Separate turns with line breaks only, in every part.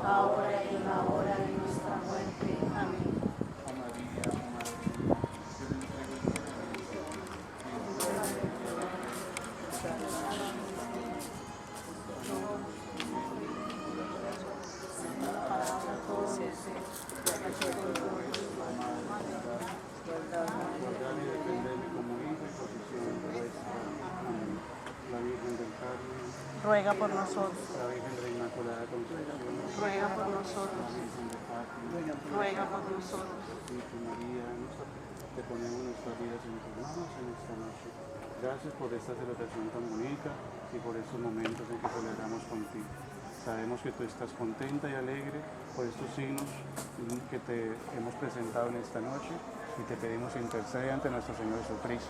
ahora y en la hora de nuestra muerte. Amén.
Oh María, Madre de Dios, yo le entrego el cielo y el cielo, guardar y defenderme como hijo y posesión vuestra. Amén. La Virgen del Carmen,
ruega por nosotros,
la Virgen de la Inmaculada Concepción,
ruega por nosotros,
la Virgen de Fátima,
ruega por nosotros.
Virgen María, te ponemos nuestras vidas en tus manos en esta noche. Gracias por esta celebración tan bonita y por estos momentos en que celebramos contigo. Sabemos que tú estás contenta y alegre por estos signos que te hemos presentado en esta noche y te pedimos intercede ante nuestro Señor Jesucristo.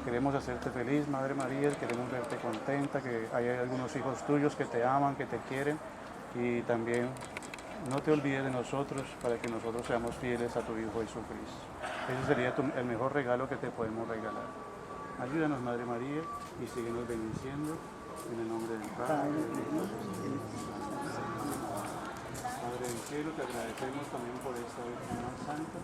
Queremos hacerte feliz, Madre María, queremos verte contenta, que hay algunos hijos tuyos que te aman, que te quieren y también no te olvides de nosotros para que nosotros seamos fieles a tu Hijo Jesucristo. Ese sería el mejor regalo que te podemos regalar. Ayúdanos, Madre María, y síguenos bendiciendo en el nombre del Padre, del Hijo y del Espíritu Santo. Padre del cielo, te agradecemos también por esta Virgen más santa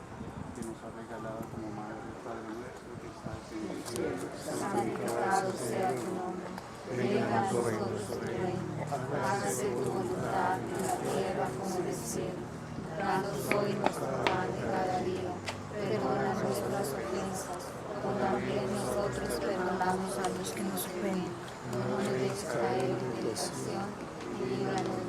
que nos ha regalado como Madre del Padre nuestro que estás en el cielo.
Santificado sea tu nombre. Venga a nosotros tu reino. Hágase tu voluntad en la tierra como en el cielo. Danos hoy nuestro pan de cada día. Perdona nuestras ofensas, como también nosotros perdonamos a los que nos ofenden. No nos dejes caer en tentación y líbranos